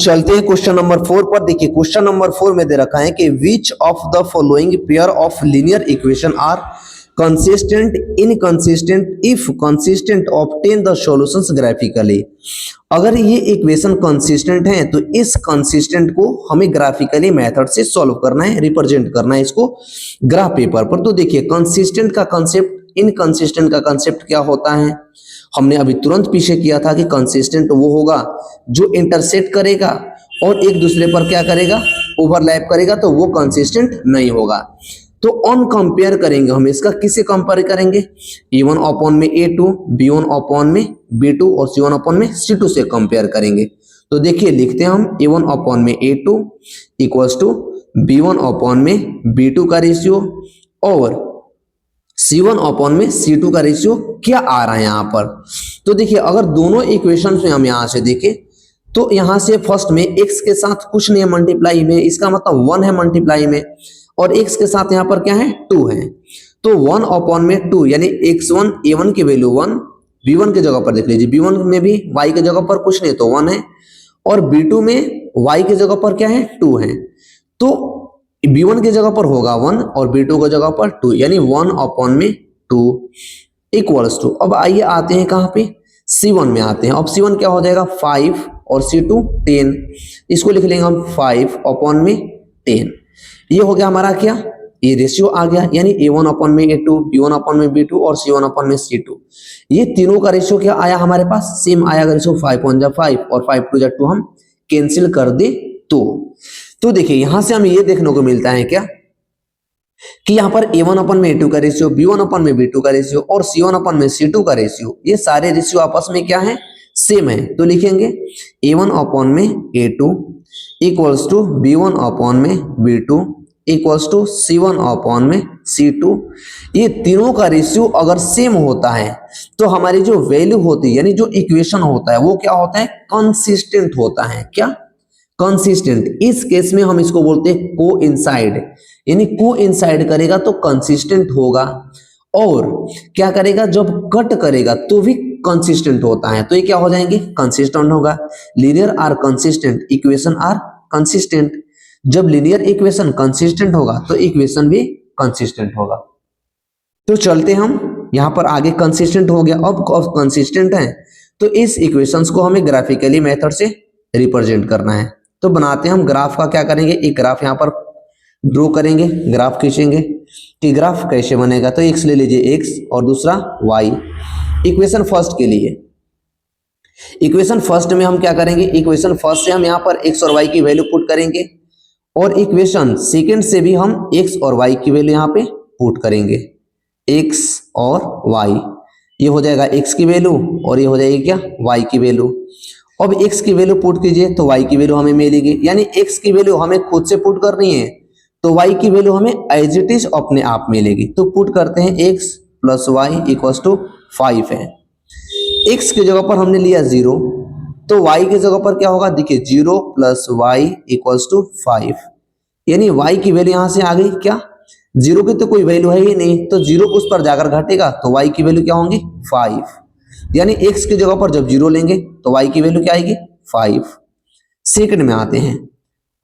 चलते हैं question number 4 पर। देखिए क्वेश्चन नंबर 4 में दे रखा है कि which of the following pair of linear equation are consistent inconsistent, if consistent obtain the solutions graphically. अगर ये इक्वेशन कंसिस्टेंट है तो इस कंसिस्टेंट को हमें ग्राफिकली मेथड से सॉल्व करना है, रिप्रेजेंट करना है इसको ग्राफ पेपर पर। तो देखिए कंसिस्टेंट का कंसेप्ट, इनकंसिस्टेंट का कंसेप्ट क्या होता है, हमने अभी तुरंत पीछे किया था कि कंसिस्टेंट वो होगा जो इंटरसेक्ट करेगा और एक दूसरे पर क्या करेगा, ओवरलैप करेगा, तो वो कंसिस्टेंट नहीं होगा। तो ऑन कंपेयर करेंगे हम इसका, किसे कंपेयर करेंगे, A1 अपॉन में A2, B1 अपॉन में B2 और C1 अपॉन में C2 से कंपेयर करेंगे। तो देखिए लिखते हैं हम A1 अपॉन में A2 equals to B1 upon में B2 का रेशियो और C1 अपॉन में C2 का रेशियो क्या आ रहा है यहाँ पर। तो देखिए अगर दोनों इक्वेशंस में हम यहाँ से देखें तो यहाँ से फर्स्ट में x के साथ कुछ नहीं है मल्टीप्लाई में, इसका मतलब 1 है मल्टीप्लाई में, और x के साथ यहाँ पर क्या है 2 है। तो 1 अपॉन में 2 यानी x1 a1 की वैल्यू 1, b1 के जगह पर देख लीजिए, b1 में भी y के जगह पर कुछ नहीं तो 1 है, और b2 में y के जगह पर क्या है 2 है। तो b1 की जगह पर होगा 1 और b2 की जगह पर 2, यानी 1 अपॉन में 2 इक्वल्स टू, अब आइए आते हैं कहाँ पे, C1 में आते हैं। अब C1 क्या हो जाएगा 5 और C2 10, इसको लिख लेंगे हम 5 अपॉन में 10। ये हो गया हमारा क्या, ये रेशियो आ गया, यानी A1 अपॉन में A2, B1 अपॉन में B2 और C1 अपॉन में C2। ये तीनों का रेशियो क्या आया हमारे पास, सेम आया रेशियो, 5 1 जा 5 और 5 2 जा 2 हम कैंसिल कर दे तो देखिए यहां से हमें ये देखने को मिलता है क्या कि यहाँ पर A1 अपन में A2 का रेशियो, B1 अपन में B2 का रेशियो और C1 अपन में C2 का रेशियो, ये सारे रेशियो आपस में क्या है, सेम है। तो लिखेंगे A1 अपॉन में A2 equals to B1 upon में B2 equals to C1 upon में C2। ये तीनों का रेशियो अगर सेम होता है तो हमारी जो वैल्यू होती है, यानी जो इक्वेशन होता है वो क्या होता है, कंसिस्टेंट होता है। क्या, कंसिस्टेंट। इस केस में हम इसको बोलते हैं कोइंसाइड, यानी कोइंसाइड करेगा तो कंसिस्टेंट होगा, और क्या करेगा, जब कट करेगा तो भी कंसिस्टेंट होता है, तो ये क्या हो जाएंगे, कंसिस्टेंट होगा। Linear are consistent, equation are consistent. जब लीनियर इक्वेशन कंसिस्टेंट होगा तो इक्वेशन भी कंसिस्टेंट होगा। तो चलते हम यहां पर आगे, कंसिस्टेंट हो गया, अब कंसिस्टेंट है तो इस इक्वेशंस को हमें ग्राफिकली मेथड से रिप्रेजेंट करना है। तो बनाते हैं हम ग्राफ का, क्या करेंगे, एक ग्राफ यहाँ पर ड्रॉ करेंगे, ग्राफ खींचेंगे कि ग्राफ कैसे बनेगा। तो x ले लीजिए, x और दूसरा y। इक्वेशन फर्स्ट के लिए, इक्वेशन फर्स्ट में हम क्या करेंगे, इक्वेशन फर्स्ट से हम यहाँ पर x और y की वैल्यू पुट करेंगे, और इक्वेशन सेकंड से भी हम x और y की वैल्यू यहाँ पे पुट करेंगे, x और y। ये हो जाएगा x की वैल्यू और ये हो जाएगी क्या, y की वैल्यू। अब x की वैल्यू पुट कीजिए तो y की वैल्यू हमें मिलेगी, यानी x की वैल्यू हमें खुद से पुट करनी है तो y की वैल्यू हमें एज इट इज अपने आप मिलेगी। तो पुट करते हैं x plus y equals to 5 है। x की जगह पर हमने लिया 0, तो y की जगह पर क्या होगा, देखिए 0 प्लस वाई इक्वल्स टू 5, यानी y की वैल्यू यहां से आ गई क्या, 0 की तो कोई वैल्यू है ही नहीं, तो 0 उस पर जाकर घटेगा तो y की वैल्यू क्या होंगी 5, यानी x की जगह पर जब 0 लेंगे तो y की वैल्यू क्या आएगी 5। सेकंड में आते हैं,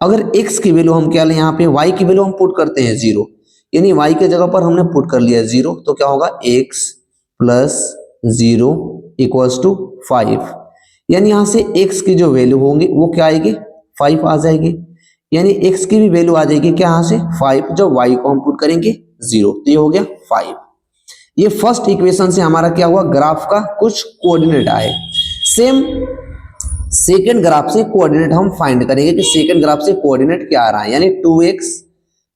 अगर x की वैल्यू हम क्या लें, यहाँ पे y की वैल्यू हम पुट करते हैं 0, यानी y की जगह पर हमने पुट कर लिया 0, तो क्या होगा x प्लस 0 इक्वल्स टू 5, यानी यहाँ से x की जो वैल्यू होंगी वो क्या आएगी 5 आ जाएगी, यानी x की भी वैल्यू आ जाएगी क्या, यहाँ से 5, जब y को हम पुट करेंगे 0, तो ये हो गया 5। ये फर्स्ट इक्वेशन से हमारा क्या हुआ, ग्राफ का कुछ कोऑर्डिनेट आए। सेम सेकंड ग्राफ से कोऑर्डिनेट हम फाइंड करेंगे कि सेकंड ग्राफ से कोऑर्डिनेट क्या आ रहा है, यानी 2x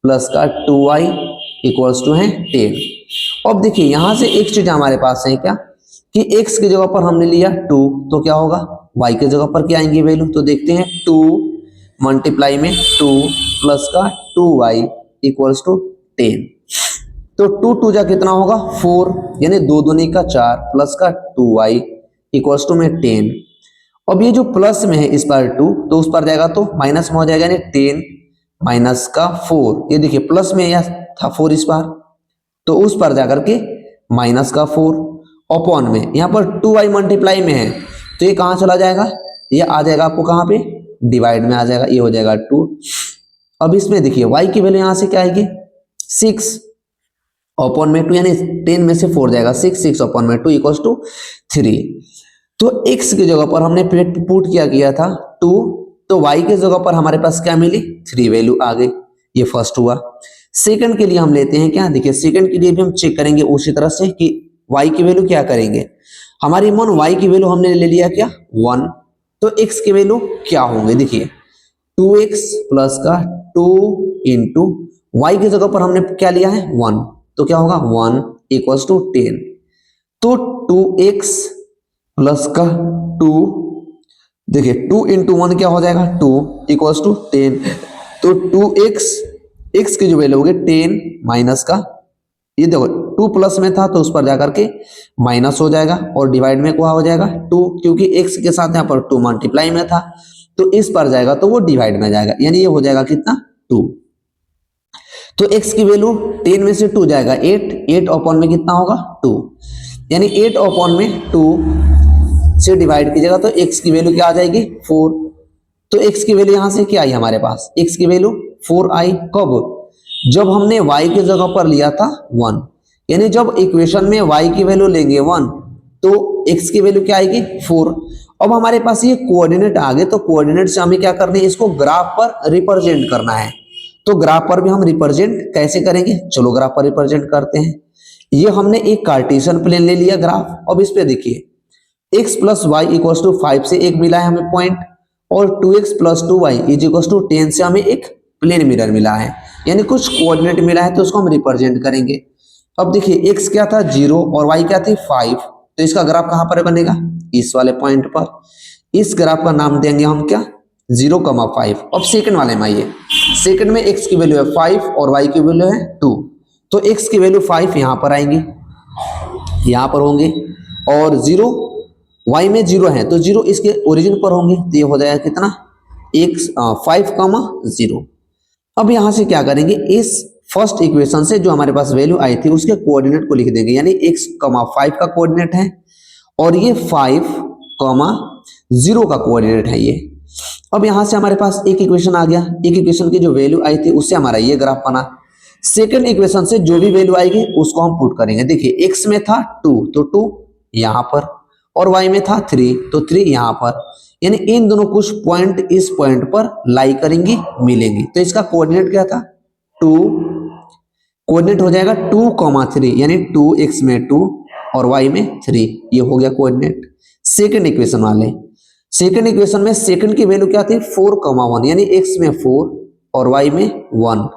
प्लस का 2y इक्वल्स टू है 10। अब देखिए यहां से एक चीज हमारे पास है क्या कि x की जगह पर हमने लिया 2, तो क्या होगा y की जगह पर क्या आएंगी वैल्यू, तो देखते हैं 2 मल्टीप्लाई में 2 प्लस का 2y इक्वल्स टू 10। तो 2 2 जा कितना होगा 4, यानी 2 दूनी का 4 प्लस का 2y इक्वल्स टू में 10। अब ये जो प्लस में है इस पर 2, तो उस पर जाएगा तो माइनस में हो जाएगा, यानी 10 माइनस का 4, ये देखिए प्लस में यह था 4 इस बार, तो उस पर जाकर के माइनस का 4 अपॉन में यहाँ पर 2y मल्टीप्लाई में है तो ये कहाँ चला जाएगा, ये आ जाएगा आपको कहाँ पे डिवाइड में आ जाएगा, ये हो जाएगा 2। अब इसमें देखिए y की वैल्यू यहाँ से क्या आएगी 6 अपॉन में 2, यानी 10 में से 4 जाएगा 6, 6 अपॉन में 2 इक्वल्स टू 3। तो x की जगह पर हमने पुट किया था 2, तो y की जगह पर हमारे पास क्या मिली 3 वैल्यू आ गई। ये फर्स्ट हुआ। सेकंड के लिए हम लेते हैं क्या, देखिए सेकंड के लिए भी हम चेक करेंगे उसी तरह से कि y की वैल्यू क्या करेंगे। हमारी मन y की वैल्यू हमने ले लिया क्या 1, तो x की वैल्यू क्या होंगे, देखिए 2x प्लस का 2 इंटू वाई की जगह पर हमने क्या लिया है 1, तो क्या होगा 1 इक्वल्स टू 10। तो 2x प्लस का 2, देखिए 2 इंटू 1 क्या हो जाएगा 2 इक्वल्स टू 10। तो 2x x की जो वैल्यू होगी 10 माइनस का, ये देखो 2 प्लस में था तो उस पर जाकर के माइनस हो जाएगा, और डिवाइड में क्या हो जाएगा 2, क्योंकि x के साथ यहाँ पर 2 मल्टीप्लाई में था तो इस पर जाएगा तो वो डिवाइड में जाएगा, यानी ये हो जाएगा कितना 2। तो x की वैल्यू 10 में से 2 जाएगा 8, 8 अपॉन में कितना होगा 2, यानी 8 अपॉन में 2 से डिवाइड कीजिएगा तो x की वैल्यू क्या आ जाएगी 4। तो x की वैल्यू यहां से क्या आई हमारे पास, x की वैल्यू 4 आई। कब, जब हमने y की जगह पर लिया था 1, यानी जब इक्वेशन में y की वैल्यू लेंगे 1 तो x की वैल्यू क्या आएगी 4। अब हमारे पास ये कोऑर्डिनेट आ गए, तो कोऑर्डिनेट से हमें क्या करना है, इसको ग्राफ पर रिप्रेजेंट करना है। तो ग्राफ पर भी हम रिप्रेजेंट कैसे करेंगे, चलो ग्राफ पर रिप्रेजेंट करते हैं। ये हमने एक कार्टेशियन प्लेन ले लिया ग्राफ। अब इस पे देखिए x plus y equals to 5 से एक मिला है हमें पॉइंट, और 2x plus 2y is equals to 10 से हमें एक प्लेन मिरर मिला है, यानी कुछ कोऑर्डिनेट मिला है तो उसको हम रिप्रेजेंट करेंगे। अब देखिए x क्या था 0 और y क्या थी 5, तो इसका ग्राफ कहां पर बनेगा, इस वाले पॉइंट पर। इस ग्राफ का नाम देंगे हम क्या 0,5। अब सेकंड वाले में आइए, सेकंड में x की वैल्यू है 5 और y की वैल्यू है 2, तो x की वैल्यू 5 यहां पर आएंगे, यहां पर होंगे, और 0 y में 0 है तो 0 इसके ओरिजिन पर होंगे, तो ये हो जाएगा कितना 5,0। अब यहां से क्या करेंगे, इस फर्स्ट इक्वेशन से जो हमारे पास वैल्यू आई थी उसके कोऑर्डिनेट को लिख देंगे, यानी x, 5 का कोऑर्डिनेट है और ये 5,0 का कोऑर्डिनेट है ये। अब यहां से हमारे पास एक इक्वेशन आ गया, एक इक्वेशन की जो वैल्यू आई थी उससे हमारा ये ग्राफ बना। सेकंड इक्वेशन से जो भी वैल्यू आएगी उसको हम पुट करेंगे। देखिए x में था 2 तो 2 यहां पर, और y में था 3 तो 3 यहां पर, यानी इन दोनों कुछ पॉइंट इस पॉइंट पर लाई करेंगी, मिलेंगी। तो इसका कोऑर्डिनेट क्या था 2, कोऑर्डिनेट हो जाएगा 2,3, यानी 2x में 2 और y में 3, ये हो गया कोऑर्डिनेट सेकंड इक्वेशन वाले। सेकंड इक्वेशन में सेकंड की वैल्यू क्या थी 4,1, यानी x में 4 और y में 1,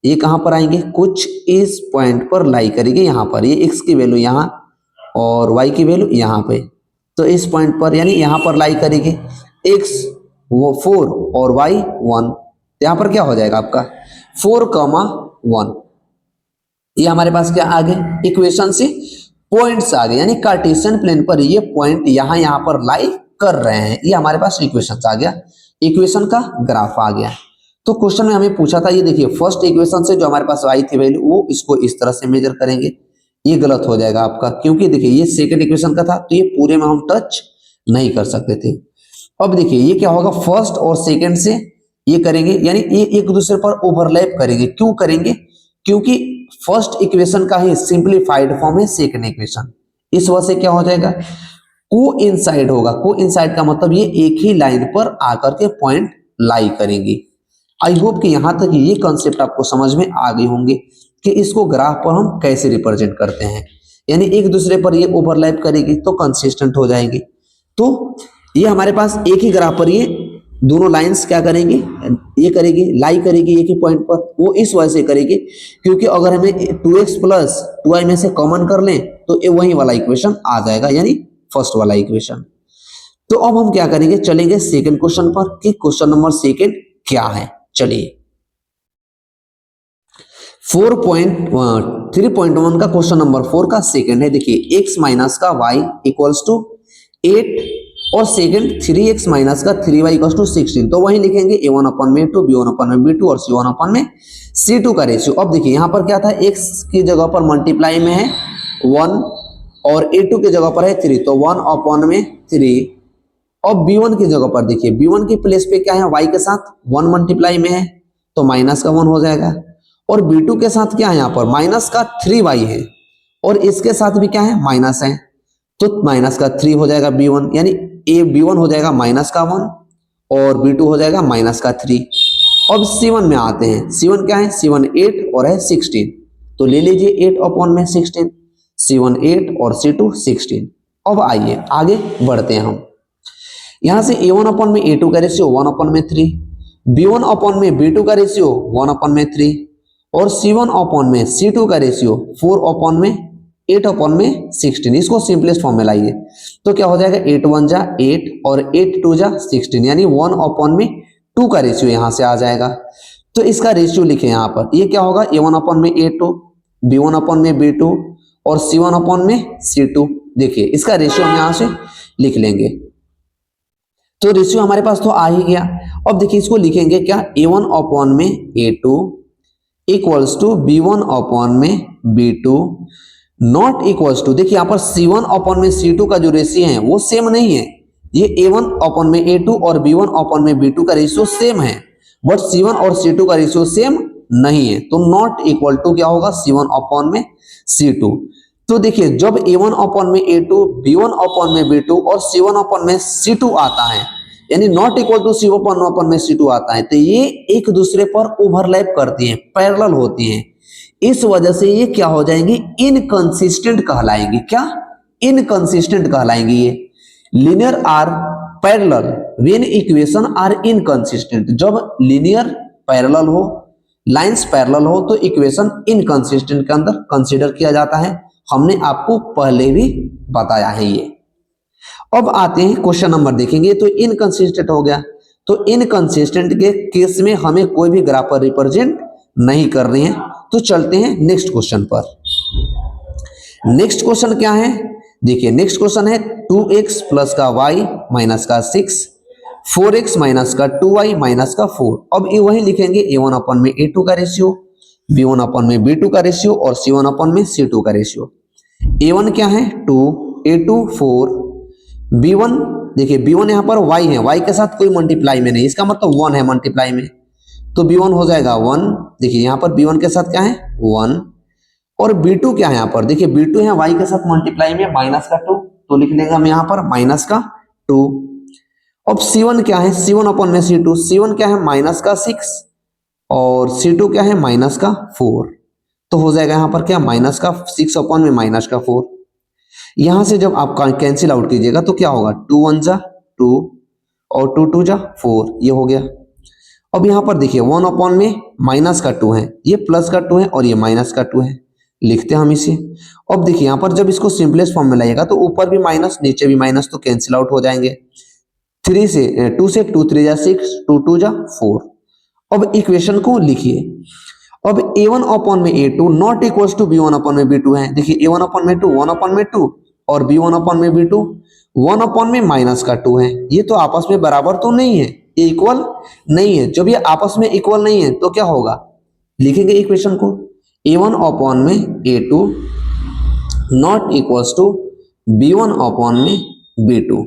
ये कहां पर आएंगे, कुछ इस पॉइंट पर लाई करेंगे, यहां पर ये x की वैल्यू यहां और y की वैल्यू यहां पे, तो इस पॉइंट पर यानी यहां पर लाई करेंगे, x वो 4 और y 1, यहां पर क्या हो जाएगा आपका 4,1। ये हमारे पास क्या आ गए, इक्वेशन से पॉइंट्स आ गए, यानी कार्टेशियन प्लेन पर ये पॉइंट यहां पर लाई कर रहे हैं, ये हमारे पास इक्वेशन आ गया, इक्वेशन का ग्राफ आ गया। तो क्वेश्चन में हमें पूछा था, ये देखिए फर्स्ट इक्वेशन से जो हमारे पास आई थी वैल्यू वो इसको इस तरह से मेजर करेंगे, ये गलत हो जाएगा आपका, क्योंकि देखिए ये सेकंड इक्वेशन का था तो ये पूरे में हम टच नहीं कर सकते थे। अब देखिए ये क्या होगा, फर्स्ट और सेकंड से ये करेंगे, यानी ये एक दूसरे पर ओवरलैप करेंगे। क्यों करेंगे, क्योंकि फर्स्ट इक्वेशन का ही सिंप्लीफाइड फॉर्म है सेकंड इक्वेशन, इस वजह से क्या हो जाएगा कोइंसाइड होगा। कोइंसाइड का मतलब ये एक ही लाइन पर आकर के पॉइंट लाई करेंगे। आई होप कि यहां तक ये कॉन्सेप्ट आपको समझ में आ गए होंगे कि इसको ग्राफ पर हम कैसे रिप्रेजेंट करते हैं, यानी एक दूसरे पर ये ओवरलैप करेगी तो कंसिस्टेंट हो जाएंगे। तो ये हमारे पास एक ही ग्राफ पर ये दोनों लाइंस क्या करेंगे, ये करेगी लाई करेगी एक ही पॉइंट पर, वो इस वजह से करेगी क्योंकि अगर हमें 2x प्लस 2y में से कॉमन कर लें तो ये वही वाला इक्वेशन आ जाएगा, यानी फर्स्ट वाला इक्वेशन। तो अब हम क्या करेंगे, चलेंगे सेकंड क्वेश्चन पर कि क्वेश्चन नंबर सेकंड क्या है। चलिए 3.1 का क्वेश्चन नंबर 4 का सेकंड है। देखिए x माइनस का y इक्वल्स टू 8 और सेकंड 3x माइनस का 3y इक्वल्स टू 16, तो वही लिखेंगे a1/2 b1/b2 और c1/c2 का रेशियो। अब देखिए यहाँ पर क्या था, x की जगह पर मल्टीप्लाई में है 1 और a2 की जगह पर है 3, तो 1/3 अब B1 की जगह पर देखिए, B1 की प्लेस पे क्या है, y के साथ 1 मल्टीप्लाई में है तो माइनस का 1 हो जाएगा, और B2 के साथ क्या है, यहाँ पर माइनस का 3y है, और इसके साथ भी क्या है, माइनस है, तो माइनस का 3 हो जाएगा B1, यानी B1 हो जाएगा माइनस का 1 और B2 हो जाएगा माइनस का 3। अब C1 में आते हैं, C1 क्या है, C1 8 और है 16, तो ले लीजिए 8 अपॉन में 16, C1 8 और C2 16। अब आइए आगे बढ़ते हैं हम, यहां से A1 अपॉन में A2 का रेशियो 1 अपॉन में 3, B1 अपॉन में B2 का रेशियो 1 अपॉन में 3, और C1 अपॉन में C2 का रेशियो 4 अपॉन में 8 अपॉन में 16। इसको सिंपलेस्ट फॉर्म में लाइए तो क्या हो जाएगा, 8 1 जा 8 और 8 2 जा 16, यानी 1 अपॉन में 2 का रेशियो यहां से आ जाएगा। तो इसका रेशियो लिखे यहां पर, ये क्या होगा, A1 अपॉन में A2, B1 अपॉन में B2 और C1 अपॉन में C2। देखिए इसका रेशियो हम यहां से लिख लेंगे, तो रेशियो हमारे पास तो आ ही गया। अब देखिए इसको लिखेंगे क्या, A1 अपॉन में A2 equals to B1 upon में B2 नॉट इक्वल्स टू, देखिए यहाँ पर C1 अपॉन में C2 का जो रेशियो है वो सेम नहीं है, ये A1 अपॉन में A2 और B1 अपॉन में B2 का रेशियो सेम है, बट C1 और C2 का रेशियो सेम नहीं है, तो नॉट इक्वल टू क्या होगा, C1 अपॉन में C2। तो देखिए जब A1 अपॉन में A2, B1 अपॉन में B2 और C1 अपॉन में C2 आता है, यानी not equal to C1 upon में C2 आता है, तो ये एक दूसरे पर ओवरलैप करती हैं, पैरेलल होती हैं, इस वजह से ये क्या हो जाएंगी, इनकंसिस्टेंट कहलाएंगी। क्या, इनकंसिस्टेंट कहलाएंगी। ये linear are parallel when equation are inconsistent, जब लीनियर पैरेलल हो, लाइंस पैरेलल हो तो इक्वेशन इनकंसिस्टेंट के अंदर कंसीडर किया जाता है, हमने आपको पहले भी बताया है ये। अब आते हैं क्वेश्चन नंबर देखेंगे, तो इनकंसिस्टेंट हो गया, तो इनकंसिस्टेंट के केस में हमें कोई भी ग्राफ पर रिप्रेजेंट नहीं करनी है। तो चलते हैं नेक्स्ट क्वेश्चन पर। नेक्स्ट क्वेश्चन क्या है, देखिए नेक्स्ट क्वेश्चन है 2x प्लस का y माइनस का 6, 4x माइनस का 2y माइनस का 4। अब ये वही लिखेंगे, A1 अपॉन में A2 का रेशियो, B1 अपॉन में B2 का रेशियो और C1 अपॉन में C2 का रेशियो। A1 क्या है 2, A2 4, B1 देखिए B1 यहाँ पर y है, y के साथ कोई मल्टीप्लाई में नहीं, इसका मतलब 1 है मल्टीप्लाई में, तो B1 हो जाएगा 1। देखिए यहाँ पर B1 के साथ क्या है 1, और B2 क्या है यहाँ पर, देखिए B2 है y के साथ मल्टीप्लाई में माइनस का 2, तो लिख लेंगे हम यहाँ पर माइनस का 2। अब C1 क्या है, C1 अपॉन में C2, C1 क्या है माइनस का 6 और C2 क्या है माइनस का 4, तो हो जाएगा यहाँ पर क्या माइनस का 6 अपॉन में माइनस का 4। यहां से जब आप कैंसिल आउट कीजिएगा तो क्या होगा, 2 1 जा 2 और 2 2 जा 4, ये हो गया। अब यहाँ पर देखिए 1 अपॉन में माइनस का 2 है, ये प्लस का 2 है और ये माइनस का 2 है, लिखते हैं हम इसे। अब देखिए यहाँ पर जब इसको सिंपलेस्ट फॉर्म में लाइएगा तो ऊपर भी माइनस नीचे भी माइनस, तो कैंसिल आउट हो जाएंगे। 2 से 2 3 जा 6, 2 2 जा 4। अब इक्वेशन को लिखिए, अब A1 अपॉन में A2 not equals to B1 upon में B2 है। देखिए A1 अपॉन में 2 1 अपॉन में 2 और B1 अपॉन में B2 1 अपॉन में माइनस का 2 है, ये तो आपस में बराबर तो नहीं है, ये इक्वल नहीं है। जब ये आपस में इक्वल नहीं है तो क्या होगा, लिखेंगे इक्वेशन को A1 अपॉन में A2 not equals to B1 upon में B2।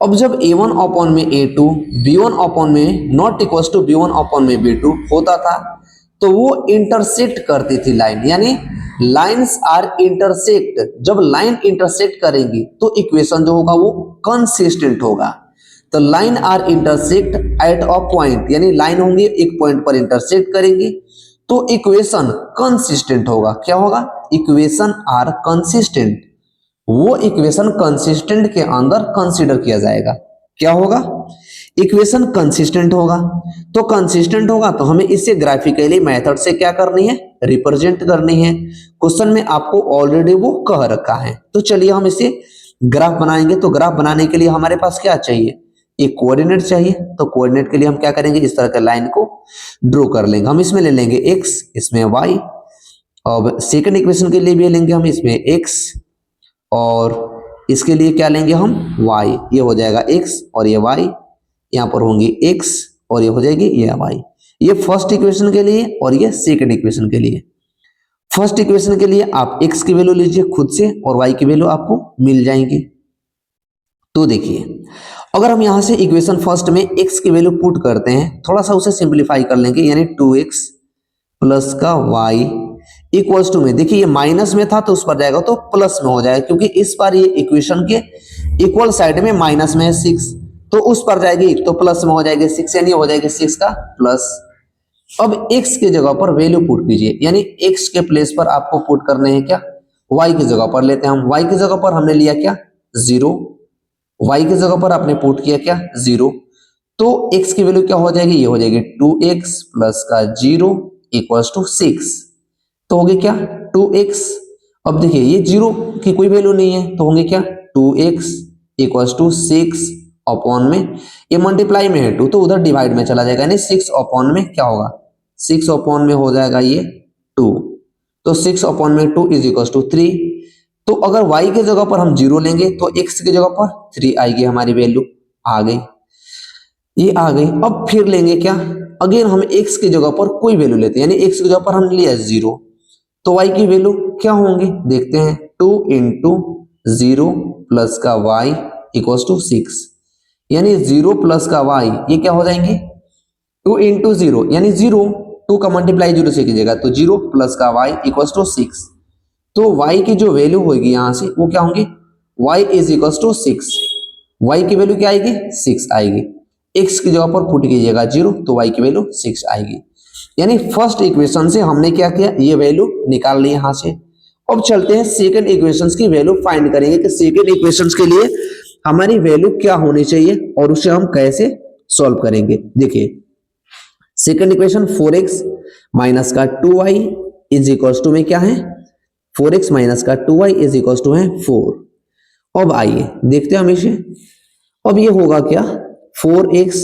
अब जब A1 अपॉन में A2 B1 अपॉन में not equals to B1 upon में B2 होता था तो वो इंटरसेक्ट करती थी लाइन, यानी लाइन्स आर इंटरसेक्ट, जब लाइन इंटरसेक्ट करेंगी तो इक्वेशन जो होगा वो कंसिस्टेंट होगा। तो line are intersect at a point, यानी लाइन होंगी एक पॉइंट पर इंटरसेक्ट करेंगी तो इक्वेशन कंसिस्टेंट होगा। क्या होगा, इक्वेशन आर कंसिस्टेंट, वो इक्वेशन कंसिस्टेंट के अंदर कंसीडर किया जाएगा। क्या होगा, इक्वेशन कंसिस्टेंट होगा। तो कंसिस्टेंट होगा तो हमें इसे ग्राफिकली मेथड से क्या करनी है, रिप्रेजेंट करनी है। क्वेश्चन में आपको ऑलरेडी वो कह रखा है। तो चलिए हम इसे ग्राफ बनाएंगे। तो ग्राफ बनाने के लिए हमारे पास क्या चाहिए, एक कोऑर्डिनेट चाहिए। तो कोऑर्डिनेट के लिए हम क्या करेंगे, इस तरह के लाइन को ड्रॉ कर लेंगे। हम इसमें ले लेंगे x, इसमें y, और सेकंड इक्वेशन के लिए भी लेंगे हम इसमें x और इसके लिए क्या लेंगे हम y, ये हो जाएगा x और ये y, यहाँ पर होंगी x और ये हो जाएगी ये y। ये फर्स्ट इक्वेशन के लिए और ये सेकंड इक्वेशन के लिए। फर्स्ट इक्वेशन के लिए आप x की वैल्यू लीजिए खुद से और y की वैल्यू आपको मिल जाएंगी। तो देखिए अगर हम यहाँ से इक्वेशन फर्स्ट में x की वैल्यू पुट करते हैं, थोड़ा सा उसे सिंप्लीफाई कर लेंगे, यानी 2x प्लस का y इक्वल्स टू में, देखिए ये माइनस में था तो उस पर जाएगा तो प्लस में हो जाएगा, क्योंकि इस बार ये इक्वेशन के इक्वल साइड में माइनस में है 6, तो उस पर जाएगी तो प्लस में हो जाएगी 6, यानी हो जाएगी 6 का प्लस। अब x की जगह पर वैल्यू पुट कीजिए, यानी x के प्लेस पर आपको पुट करने हैं क्या, y की जगह पर लेते हैं हम। y की जगह पर हमने लिया क्या 0, y की जगह पर आपने पुट किया क्या 0, तो x की वैल्यू क्या हो जाएगी, ये हो जाएगी 2x प्लस का 0 इक्वल्स टू 6, तो होगी क्या 2x। अब देखिए ये 0 की कोई वैल्यू नहीं है तो होंगे क्या 2x इक्वल्स टू 6 अपॉन में, ये मल्टीप्लाई में है 2 तो उधर डिवाइड में चला जाएगा, यानी 6 अपॉन में क्या होगा 6 अपॉन में हो जाएगा ये 2, तो 6 अपॉन में 2 इज इक्वल्स टू 3। तो अगर y के जगह पर हम 0 लेंगे तो x की जगह पर 3 आएगी, हमारी वैल्यू आ गई, ये आ गई। अब फिर लेंगे क्या, अगेन हम x की जगह पर कोई वैल्यू लेते हैं, यानी x की जगह पर हम लिया 0, तो y की वैल्यू क्या होंगी देखते हैं, 2 इंटू 0 प्लस का y इक्वल्स टू 6, यानी 0 प्लस का y ये क्या हो जाएंगे 2 इंटू 0 यानी 0, 2 का मल्टीप्लाई 0 से कीजिएगा तो 0 प्लस का y इक्वल्स टू 6, तो y की जो वैल्यू होगी यहां से वो क्या होंगी y is equals to 6, y की वैल्यू क्या आएगी 6 आएगी, x की जगह पर पुट कीजिएगा 0 तो y की वैल्यू 6 आएगी। यानी फर्स्ट इक्वेशन से हमने क्या किया, ये वैल्यू निकाल ली यहां से। अब चलते हैं सेकंड इक्वेशन की वैल्यू फाइंड करेंगे कि सेकंड इक्वेशन के लिए हमारी वैल्यू क्या होनी चाहिए और उसे हम कैसे सॉल्व करेंगे। देखिए सेकंड इक्वेशन 4x माइनस का 2y इज इक्वल्स टू में क्या है 4x माइनस का 2y इज इक्वल्स टू है 4। अब आइए देखते हैं हम इसे, अब ये होगा क्या 4x,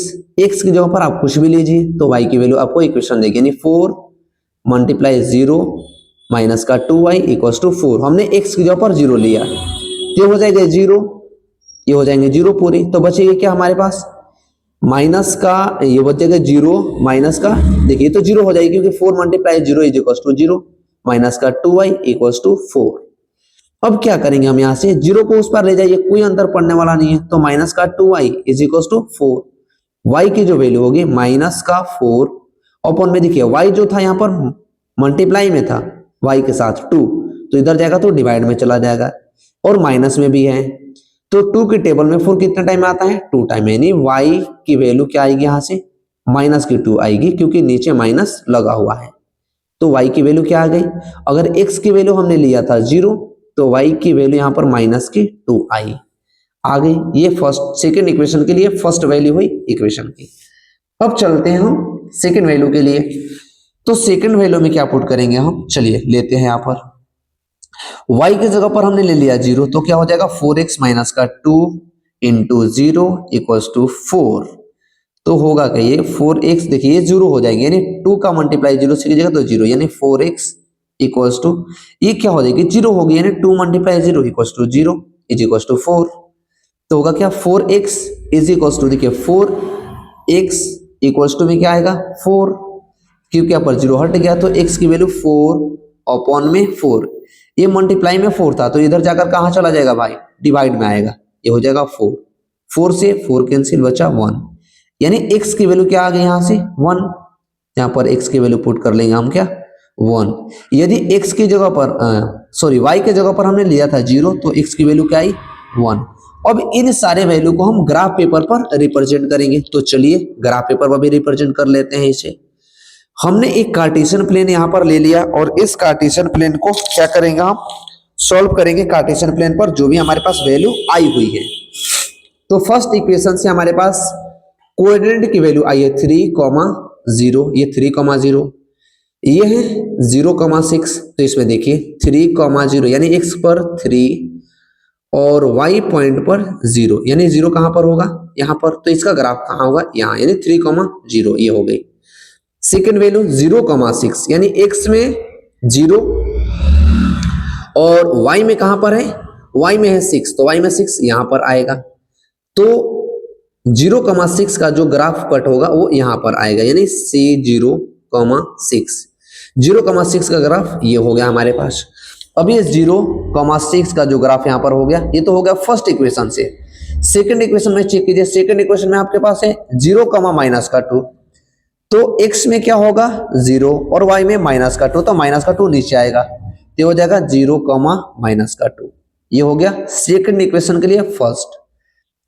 x की जगह पर आप कुछ भी लीजिए तो y की वैल्यू आपको इक्वेशन देगी, यानी 4 मल्टीप्लाई 0 माइनस का 2y इक्वल्स टू 4, हमने x की जगह पर 0 लिया, ये हो जाएगा 0, ये हो जाएंगे 0 पूरी, तो बचेगा क्या हमारे पास माइनस का, ये बचेगा 0 माइनस का, देखिए तो 0 हो जाएगी क्योंकि 4 multiply 0 is equals to 0 minus का 2y इक्वल्स टू 4। अब क्या करेंगे हम यहाँ से 0 को उस पर ले जाइए, कोई अंतर पड़ने वाला नहीं है, तो माइनस का 2y is equals to 4, y की जो वैल्यू होगी माइनस का 4 अपॉन में, देखिए y जो था यहाँ पर मल्टीप्लाई में था y के साथ 2, तो इधर जाएगा तो डिवाइड में चला जाएगा, और माइनस में भी है तो 2 की टेबल में 4 कितने टाइम आता है 2 टाइम, यानी y की वैल्यू क्या आएगी यहाँ से माइनस की 2 आएगी, क्योंकि नीचे माइनस लगा हुआ है, तो y की वैल्यू क्या आ गई। अगर x की वैल्यू हमने लिया था 0 तो y की वैल्यू यहाँ पर माइनस की 2 आई आ गई। ये फर्स्ट सेकंड इक्वेशन के लिए फर्स्ट वैल्यू हुई इक्वेशन की। अब चलते हैं हम सेकंड वैल्यू के लिए, तो सेकंड वैल्यू में क्या पुट करेंगे हम, चलिए लेते हैं यहाँ पर y की जगह पर हमने ले लिया 0, तो क्या हो जाएगा 4x माइनस का 2 इंटू 0 इक्वल्स टू 4, तो होगा क्या ये 4x, देखिए ये 0 हो जाएंगे, यानी 2 का मल्टीप्लाई 0 से कीजिएगा तो 0, यानी 4x इक्वल्स टू ये क्या हो जाएगी 0 होगी, यानी 2 multiply 0 equals to 0 is equals to 4, तो होगा क्या 4x इज इक्वल्स टू, देखिए 4x इक्वल्स टू में क्या आएगा 4, क्योंकि यहाँ पर 0 हट गया तो x की वैल्यू 4 अपॉन में 4, ये मल्टीप्लाई में 4 था तो इधर जाकर कहाँ चला जाएगा भाई डिवाइड में आएगा, ये हो जाएगा 4, 4 से 4 कैंसिल बचा 1, यानी x की वैल्यू क्या आ गई यहाँ से 1, यहाँ पर x की वैल्यू पुट कर लेंगे हम क्या 1। यदि x की जगह पर सॉरी y की जगह पर हमने लिया था 0 तो x की वैल्यू क्या आई 1। अब इन सारे वैल्यू को हम ग्राफ पेपर पर रिप्रेजेंट करेंगे, तो चलिए ग्राफ पेपर पर भी रिप्रेजेंट कर लेते हैं इसे। हमने एक कार्टेशियन प्लेन यहाँ पर ले लिया और इस कार्टेशियन प्लेन को क्या करेंगे हम सॉल्व करेंगे कार्टेशियन प्लेन पर जो भी हमारे पास वैल्यू आई हुई है। तो फर्स्ट इक्वेशन से हमारे पास कोऑर्डिनेट की वैल्यू आई है 3,0, ये 3,0, ये है 0,6, तो इसमें देखिए 3,0 यानी x पर 3 और y पॉइंट पर 0, यानी 0 कहां पर होगा यहाँ पर, तो इसका ग्राफ कहां होगा यहाँ, यानी 3,0 ये हो गई। सेकेंड वैल्यू 0,6 यानी x में 0 और y में कहां पर है, y में है 6, तो y में 6 यहां पर आएगा, तो 0,6 का जो ग्राफ कट होगा वो यहां पर आएगा, यानी C0,6, 0,6 का ग्राफ ये हो गया हमारे पास। अब ये 0,6 का जो ग्राफ यहाँ पर हो गया, ये तो हो गया फर्स्ट इक्वेशन से। सेकंड इक्वेशन में चेक कीजिए, सेकंड इक्वेशन में आपके पास है 0, -2, तो x में क्या होगा 0 और y में -2, तो -2 नीचे आएगा, तो हो जाएगा 0, -2। ये हो गया सेकंड इक्वेशन के लिए फर्स्ट।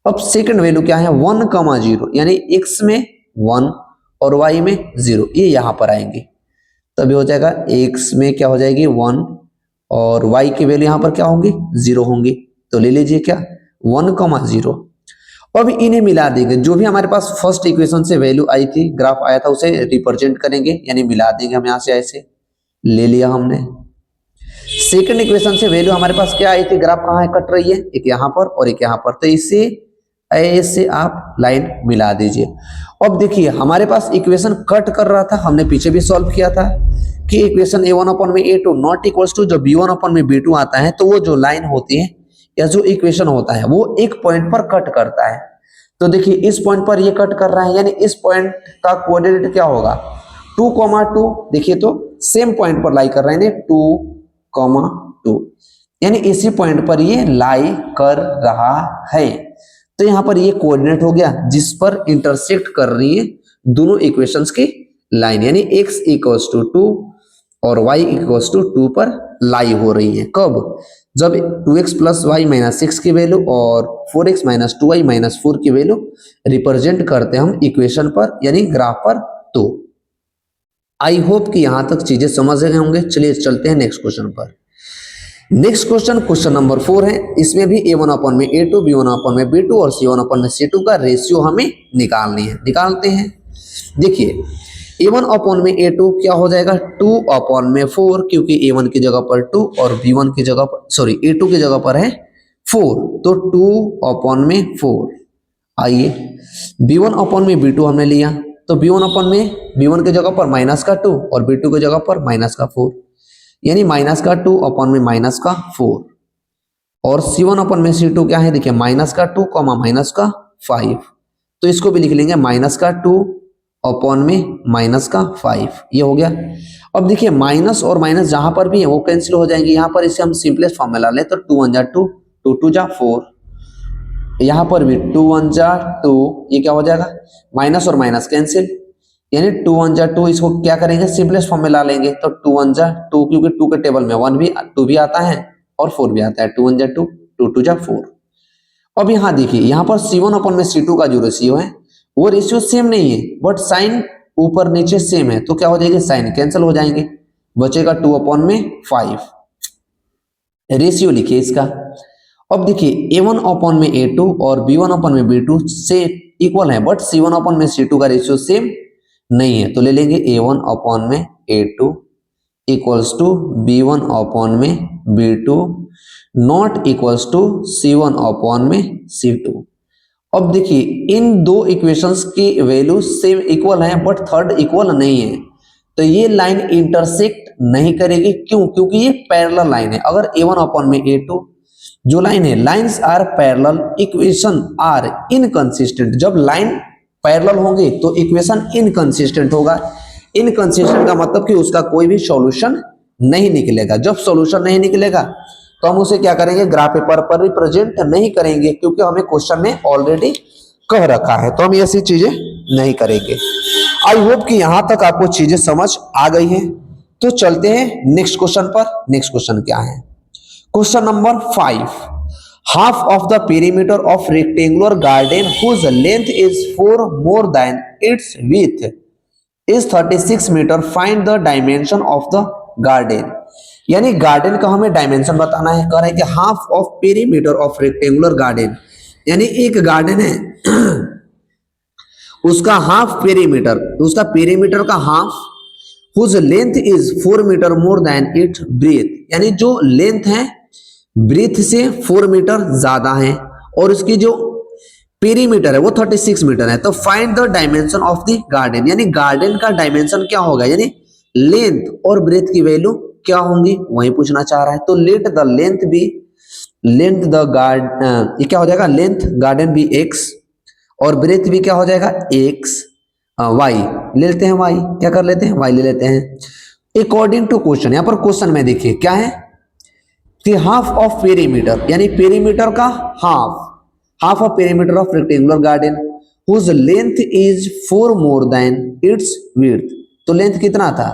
अब सेकंड वैल्यू क्या है 1, 0, यानी x में 1 और y में 0, ये यहां पर आएंगे, तभी हो जाएगा x में क्या हो जाएगी 1 और y की वैल्यू यहां पर क्या होंगी 0 होंगी, तो ले लीजिए क्या 1, 0। अब इन्हें मिला देंगे, जो भी हमारे पास फर्स्ट इक्वेशन से वैल्यू आई थी, ग्राफ आया था, उसे रिप्रेजेंट करेंगे, यानी मिला देंगे हम यहां से, ऐसे ले लिया हमने। सेकंड इक्वेशन से वैल्यू हमारे पास क्या आई थी, ग्राफ कहाँ है कट रही है, एक यहां पर और एक यहां पर, तो इसे ऐसे आप लाइन मिला दीजिए। अब देखिए हमारे पास इक्वेशन कट कर रहा था, हमने पीछे भी सॉल्व किया था कि equation a1/a2 not equals to, जब b1/b2 आता है तो वो जो लाइन होती है या जो इक्वेशन होता है वो एक पॉइंट पर कट करता है। तो देखिए इस पॉइंट पर ये कट कर रहा है, यानी इस पॉइंट का कोऑर्डिनेट क्या होगा 2, 2, देखिए तो सेम पॉइंट पर लाई कर रहे हैं 2, 2, यानी इसी पॉइंट पर ये लाई कर रहा है। तो यहां पर ये कोऑर्डिनेट हो गया जिस पर इंटरसेक्ट कर रही है दोनों इक्वेशंस की लाइन, यानी x = 2 और y = 2 पर लाई हो रही है। कब, जब 2x + y - 6 की वैल्यू और 4x - 2y - 4 की वैल्यू रिप्रेजेंट करते हैं हम इक्वेशन पर, यानी ग्राफ पर। तो आई होप कि यहां तक चीजें समझ गए होंगे। चलिए चलते हैं नेक्स्ट क्वेश्चन पर। नेक्स्ट क्वेश्चन नंबर 4 है, इसमें भी a1/a2, b1/b2 और c1/c2 का रेशियो हमें निकालनी है। निकालते हैं। देखिए a1/a2 क्या हो जाएगा 2/4, क्योंकि a1 की जगह पर 2 और b1 की जगह पर a2 की जगह पर है 4, तो 2/4। आइए b1/b2 हमने लिया, तो b1 की जगह पर -2 और b2 की जगह पर -4, यानी -2 अपॉन में -4। और c1/c2 क्या है, देखिए -2, -5, तो इसको भी लिख लेंगे -2 अपॉन में -5, ये हो गया। अब देखिए माइनस और माइनस जहां पर भी है वो कैंसिल हो जाएंगे, यहां पर इसे हम सिंपलेस्ट फॉर्म में ला लें तो 2 1 जा 2, 2 2 जा 4, यहां पर भी 2 1 जा 2, ये क्या हो जाएगा माइनस और माइनस कैंसिल, यानी 2 1 जा 2, इसको क्या करेंगे सिंपलेस्ट फॉर्म में ला लेंगे तो 2 1 जा 2, क्योंकि 2 के टेबल में 2 भी आता है और 4 भी आता है, 2 1 जा 2, 2 2 जा 4। अब यहाँ देखिए यहाँ पर c1/c2 का जो रेशियो है वो रेशियो सेम नहीं है, बट साइन ऊपर नीचे सेम है, तो क्या हो जाएगी साइन कैंसिल हो जाएंगे, बचेगा 2/5। रेशियो लिखिए इसका। अब देखिए a1/a2 और b1/b2 से इक्वल है, बट c1/c2 का रेशियो सेम नहीं है, तो ले लेंगे a1/a2 equals to b1/b2 not equals to c1/c2। अब देखिए इन दो इक्वेशंस की वैल्यू सेम इक्वल है, बट थर्ड इक्वल नहीं है, तो ये लाइन इंटरसेक्ट नहीं करेगी। क्यों, क्योंकि ये पैरेलल लाइन है। अगर a1/a2 जो लाइन है, lines are parallel, equation are inconsistent. जब लाइन पैरेलल होंगे तो इक्वेशन इनकंसिस्टेंट होगा। इनकंसिस्टेंट का मतलब कि उसका कोई भी सॉल्यूशन नहीं निकलेगा। जब सॉल्यूशन नहीं निकलेगा तो हम उसे क्या करेंगे, ग्राफ पेपर पर रिप्रेजेंट नहीं करेंगे, क्योंकि हमें क्वेश्चन में ऑलरेडी कह रखा है, तो हम ऐसी चीजें नहीं करेंगे। आई होप कि यहां तक आपको चीजें समझ आ गई हैं। तो चलते हैं नेक्स्ट क्वेश्चन पर। नेक्स्ट क्वेश्चन क्या है, question number 5। Half of the perimeter of rectangular garden whose length is 4 more than its width is 36 metre, find the dimension of the garden. यानी गार्डन का हमें डायमेंशन बताना है। कह रहे हैं कि half of perimeter of rectangular garden, यानी एक गार्डन है उसका हाफ पेरीमीटर, उसका पेरीमीटर का half, whose length is 4 metre more than its breadth, यानी जो लेंथ है ब्रेथ से 4 मीटर ज्यादा है, और उसकी जो पेरीमीटर है वो 36 मीटर है। तो find the dimension of the garden, यानी गार्डन का डायमेंशन क्या होगा, यानी लेंथ और ब्रेथ की वैल्यू क्या होंगी वही पूछना चाह रहा है। तो let the length be, length the garden, ये क्या हो जाएगा लेंथ गार्डन बी x और ब्रेथ भी क्या हो जाएगा x, y ले लेते हैं, y क्या कर लेते हैं y ले लेते हैं। अकॉर्डिंग टू क्वेश्चन, यहाँ पर क्वेश्चन में देखिए क्या है कि हाफ ऑफ पेरीमीटर, यानी पेरीमीटर का half, half a perimeter of rectangular garden whose length is 4 more than its width. तो लेंथ कितना था?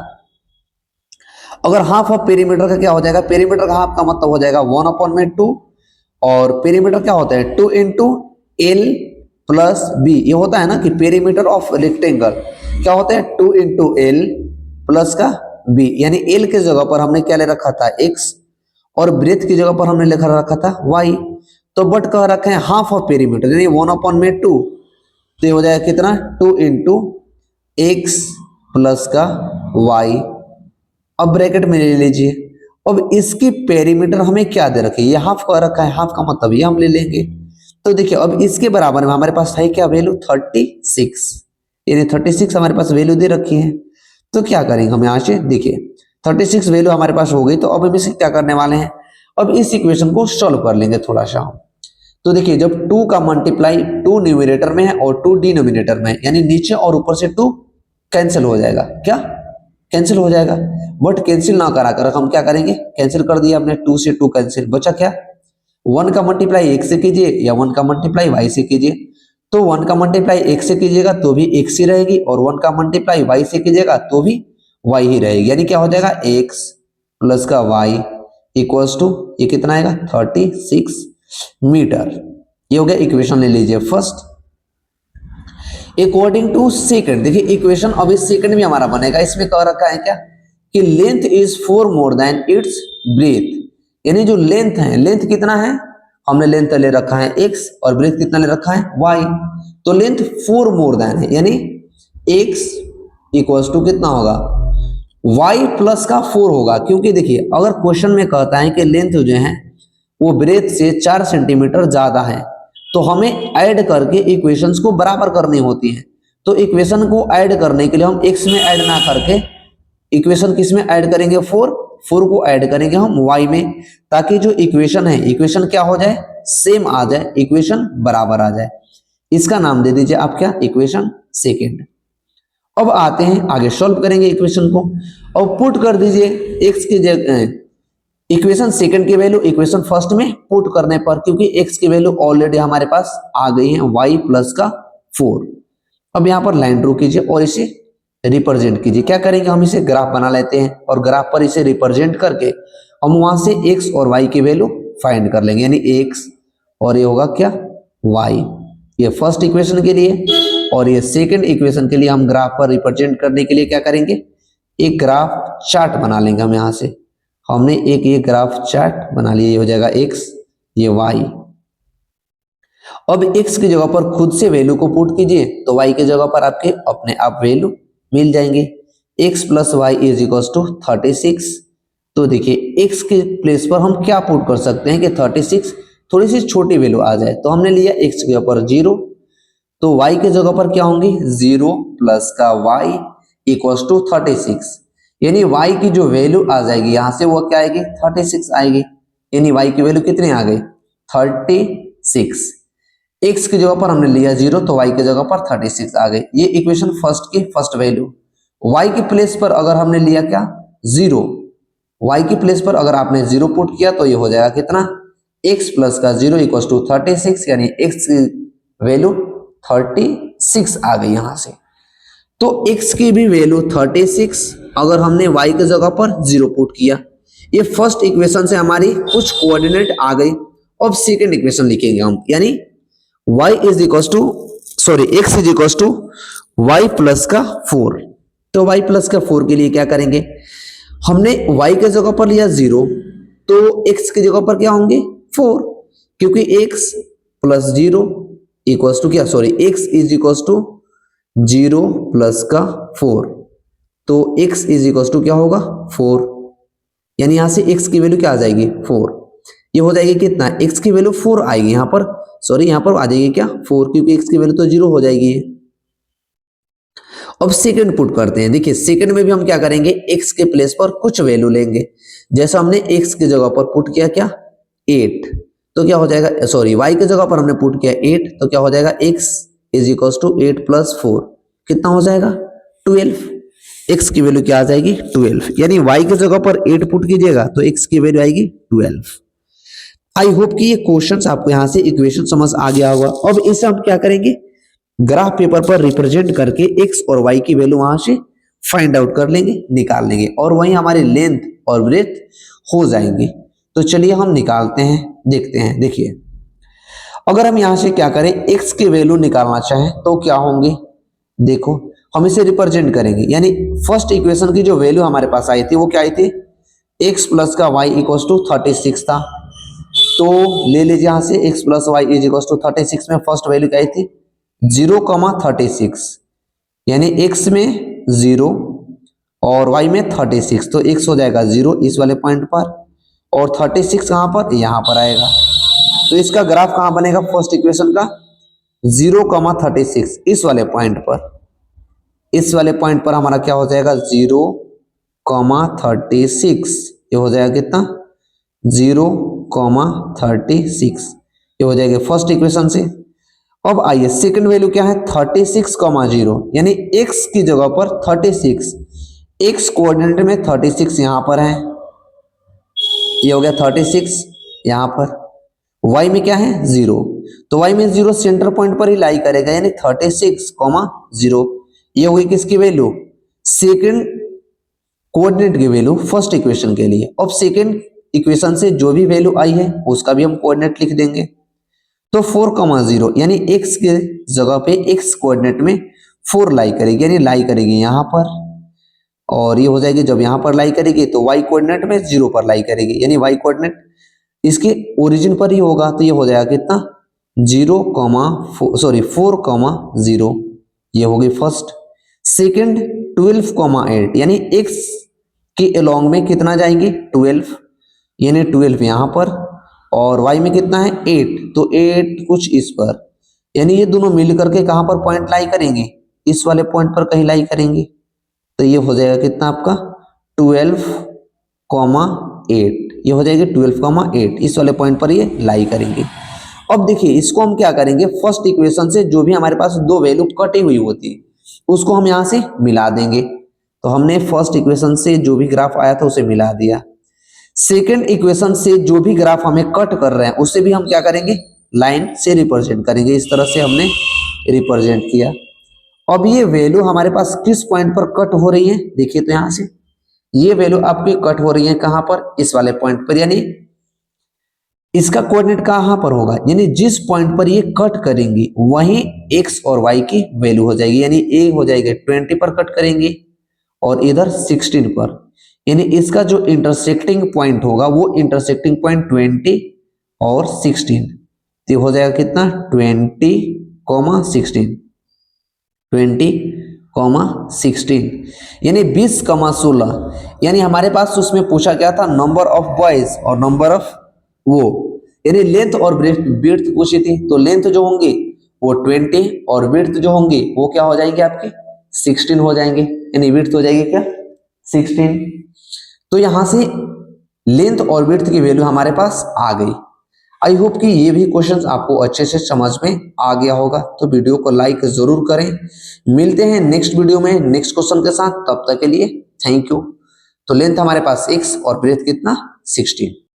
अगर हाफ ऑफ पेरीमीटर का क्या हो जाएगा? पेरीमीटर का हाफ का मतलब हो जाएगा 1/2 और पेरीमीटर क्या होता है 2 इंटू एल प्लस बी। ये होता है ना कि पेरीमीटर ऑफ रेक्टेंगल क्या होता है 2 इंटू एल प्लस का बी, यानी एल के जगह पर हमने क्या ले रखा था एक्स और ब्रेथ की जगह पर हमने लिखा रखा था वाई। तो बट कह रखे हैं हाफ ऑफ पेरीमीटर यानी 1/2, तो ये हो जाएगा कितना 2 इंटू एक्स प्लस का वाई। अब ब्रैकेट में ले लीजिए। अब इसकी पेरीमीटर हमें क्या दे रखी है? ये हाफ का रखा है, हाफ का मतलब ये हम ले लेंगे। तो देखिए अब इसके बराबर में हमारे पास है क्या वैल्यू 36, यानी 36 हमारे पास वैल्यू दे रखी है। तो क्या करेंगे हम यहाँ से? देखिए 36 वैल्यू हमारे पास हो गई, तो अब हम इसे क्या करने वाले हैं? अब इस इक्वेशन को सॉल्व कर लेंगे थोड़ा सा। तो देखिए जब 2 का मल्टीप्लाई 2 न्यूमरेटर में है और 2 डिनोमिनेटर में है, यानी नीचे और ऊपर से 2 कैंसिल हो जाएगा। क्या कैंसिल हो जाएगा? बट कैंसिल ना करा कर हम क्या करेंगे? कैंसिल कर दिया हमने, 2 से 2 कैंसिल, बचा क्या 1 का मल्टीप्लाई x से कीजिए या 1 का मल्टीप्लाई y से कीजिए। तो 1 का मल्टीप्लाई x से कीजिएगा तो भी x ही रहेगी और 1 का मल्टीप्लाई y से कीजिएगा तो भी y ही रहेगी, यानी क्या हो जाएगा x प्लस का y इक्वल्स टू ये कितना आएगा 36 मीटर। ये हो गया इक्वेशन, ले लीजिए फर्स्ट। अकॉर्डिंग टू सेकंड, देखिए इक्वेशन अब इस सेकंड में हमारा बनेगा। इसमें कह रखा है क्या कि length is 4 more than its breadth, यानी जो लेंथ है, लेंथ कितना है? हमने लेंथ ले रखा है x और ब्रेथ कितना ले रखा है y। तो लेंथ 4 मोर देन है, यानी x इक्वल्स टू कितना होगा y प्लस का 4 होगा। क्योंकि देखिए अगर क्वेश्चन में कहता है कि लेंथ जो है वो ब्रेथ से 4 सेंटीमीटर ज्यादा है, तो हमें ऐड करके इक्वेशंस को बराबर करनी होती है। तो इक्वेशन को ऐड करने के लिए हम x में ऐड ना करके इक्वेशन किस में ऐड करेंगे 4 को ऐड करेंगे हम y में, ताकि जो इक्वेशन है इक्वेशन क्या हो जाए सेम आ जाए, इक्वेशन बराबर आ जाए। इसका नाम दे दीजिए आप क्या इक्वेशन सेकेंड। अब आते हैं आगे सॉल्व करेंगे इक्वेशन को। अब पुट कर दीजिए x की जगह इक्वेशन सेकंड की वैल्यू इक्वेशन फर्स्ट में पुट करने पर, क्योंकि x की वैल्यू ऑलरेडी हमारे पास आ गई है y प्लस का 4। अब यहाँ पर लाइन ड्रॉ कीजिए और इसे रिप्रेजेंट कीजिए। क्या करेंगे हम इसे ग्राफ बना लेते हैं और ग्राफ पर इसे रिप्रेजेंट करके हम वहां से x और y की वैल्यू फाइंड कर लेंगे, यानी x और ये होगा क्या y। ये फर्स्ट इक्वेशन के लिए और ये सेकंड इक्वेशन के लिए हम ग्राफ पर रिप्रेजेंट करने के लिए क्या करेंगे एक ग्राफ चार्ट बना लेंगे। हम यहाँ से हमने एक ये ग्राफ चार्ट बना लिया, ये हो जाएगा x ये y। अब x की जगह पर खुद से वैल्यू को पुट कीजिए तो y की जगह पर आपके अपने आप वैल्यू मिल जाएंगे। x plus y is equals to 36। तो देखिए x के प्लेस पर हम क्या पुट कर सकते हैं कि 36 थोड़ी सी छोटी वैल्यू आ जाए, तो हमने लिया x की जगह पर 0, तो y की जगह पर क्या होंगी 0 प्लस का y इक्वल्स टू 36, यानी y की जो वैल्यू आ जाएगी यहां से वो क्या आएगी 36 आएगी, यानी y की वैल्यू कितनी आ गई 36। x की जगह पर हमने लिया 0 तो y की जगह पर 36 आ गई। ये इक्वेशन फर्स्ट की फर्स्ट वैल्यू। y की प्लेस पर अगर हमने लिया क्या 0, y की प्लेस पर अगर आपने 0 पुट किया तो ये हो जाएगा कितना x प्लस का 0 इक्वल्स टू 36, यानी x की वैल्यू 36 आ गई यहां से। तो x की भी वैल्यू 36 अगर हमने y की जगह पर 0 पुट किया। ये फर्स्ट इक्वेशन से हमारी कुछ कोऑर्डिनेट आ गई। अब सेकंड इक्वेशन लिखेंगे हम, यानी y is equals to x is equals to y plus का 4। तो y प्लस का 4 के लिए क्या करेंगे, हमने y की जगह पर लिया 0 तो x की जगह पर क्या होंगे 4, क्योंकि x प्लस 0 इक्वल्स टू क्या x is equals to 0 plus का 4, तो x इज इक्वल्स टू क्या होगा 4, यानी यहां से x की वैल्यू क्या आ जाएगी 4। ये हो जाएगी कितना x की वैल्यू 4 आएगी, यहां पर यहां पर आ जाएगी क्या 4, क्योंकि x की वैल्यू तो 0 हो जाएगी। अब सेकंड पुट करते हैं। देखिए सेकंड में भी हम क्या करेंगे x के प्लेस पर कुछ वैल्यू लेंगे। जैसा हमने x की जगह पर पुट किया क्या 8, तो क्या हो जाएगा y की जगह पर हमने पुट किया 8, तो क्या हो जाएगा x is equals to 8 plus 4 कितना हो जाएगा 12। x की वैल्यू क्या आ जाएगी 12, यानी y की जगह पर 8 पुट कीजिएगा तो x की वैल्यू आएगी 12। आई होप कि ये क्वेश्चंस आपको यहाँ से इक्वेशन समझ आ गया होगा। अब इसे हम क्या करेंगे, ग्राफ पेपर पर रिप्रेजेंट करके एक्स और वाई की वैल्यू वहां से फाइंड आउट कर लेंगे, निकाल लेंगे, और वही हमारे लेंथ और ब्रेथ हो जाएंगे। तो चलिए हम निकालते हैं, देखते हैं। देखिए, अगर हम यहां से क्या करें, x की वैल्यू निकालना चाहें तो क्या होंगे, देखो हम इसे रिप्रेजेंट करेंगे, यानी फर्स्ट इक्वेशन की जो वैल्यू हमारे पास आई थी वो क्या आई थी, x प्लस का y इक्वल टू 36 था। तो ले लीजिए यहां से x plus y is equal to 36 में फर्स्ट वैल्यू क्या आई थी 0,36, यानी x में 0 और y में 36, तो x हो जाएगा 0 इस वाले पॉइंट पर, और 36 कहां पर, यहां पर आएगा। तो इसका ग्राफ कहां बनेगा, फर्स्ट इक्वेशन का 0,36 इस वाले पॉइंट पर, इस वाले पॉइंट पर हमारा क्या हो जाएगा 0,36, ये हो जाएगा कितना 0,36, ये हो जाएगा फर्स्ट इक्वेशन से। अब आइए सेकंड वैल्यू क्या है 36,0, यानी x की जगह पर 36, x कोऑर्डिनेट में 36 यहां पर है, ये हो गया 36 यहां पर, y में क्या है 0, तो y में 0 सेंटर पॉइंट पर ही लाई करेगा, यानी 36,0, ये होगी किसकी वैल्यू, सेकंड कोऑर्डिनेट की वैल्यू फर्स्ट इक्वेशन के लिए। अब सेकंड इक्वेशन से जो भी वैल्यू आई है उसका भी हम कोऑर्डिनेट लिख देंगे। तो 4,0 यानी x के जगह पे x कोऑर्डिनेट में 4 लाई करेगी, यानी लाई करेगी यहां पर, और ये हो जाएगी जब यहां पर लाई करेगी तो y कोऑर्डिनेट में 0 पर लाई करेगी, यानी y कोऑर्डिनेट इसके ओरिजिन पर ही होगा, तो ये हो जाएगा कितना 4,0, ये होगी फर्स्ट। सेकंड 12,8, यानी x के अलोंग में कितना जाएंगे 12, यानी 12 यहां पर, और y में कितना है 8, तो 8 कुछ इस पर, यानी ये दोनों मिल करके कहां पर पॉइंट लाई करेंगे, इस वाले पॉइंट पर कहीं लाई करेंगे, तो ये हो जाएगा कितना आपका 12,8, ये हो जाएगी 12,8, इस वाले पॉइंट पर ये लाई करेंगे। अब देखिए इसको हम क्या करेंगे, फर्स्ट इक्वेशन से जो भी हमारे पास दो वैल्यू कटी हुई होती है उसको हम यहां से मिला देंगे। तो हमने फर्स्ट इक्वेशन से जो भी ग्राफ आया था उसे मिला दिया, सेकंड इक्वेशन से जो भी ग्राफ हमें कट कर रहे हैं उसे भी हम क्या करेंगे, लाइन से रिप्रेजेंट करेंगे, इस तरह से हमने रिप्रेजेंट किया। अब ये वैल्यू हमारे पास किस पॉइंट पर कट हो रही है, देखिए तो यहां से ये वैल्यू आपकी कट हो रही है कहां पर, इस वाले पॉइंट पर, यानी इसका कोऑर्डिनेट कहां पर होगा, यानी जिस पॉइंट पर ये कट करेंगी वहीं x और y की वैल्यू हो जाएगी, यानी a हो जाएगा 20 पर कट करेंगे और इधर 16 पर, यानी इसका जो इंटरसेक्टिंग पॉइंट होगा वो इंटरसेक्टिंग पॉइंट 20 और 16, तो हो जाएगा कितना 20,16, 20,16, यानी 20,16, यानी हमारे पास उसमें पूछा क्या था नंबर ऑफ बॉयज और नंबर ऑफ वो, यानी लेंथ और ब्रेड्थ पूछी थी, तो लेंथ जो होंगे वो 20 और ब्रेड्थ जो होंगे वो क्या हो जाएंगे आपके 16 हो जाएंगे, यानी ब्रेड्थ हो जाएगी क्या 16। तो यहां से लेंथ और ब्रेड्थ की वैल्यू हमारे पास आ गई। आई होप कि ये भी क्वेश्चंस आपको अच्छे से समझ में आ गया होगा, तो वीडियो को लाइक जरूर करें। मिलते हैं नेक्स्ट वीडियो में नेक्स्ट क्वेश्चन के साथ, तब तक के लिए थैंक यू। तो लेंथ हमारे पास 6 और ब्रेड्थ कितना 16।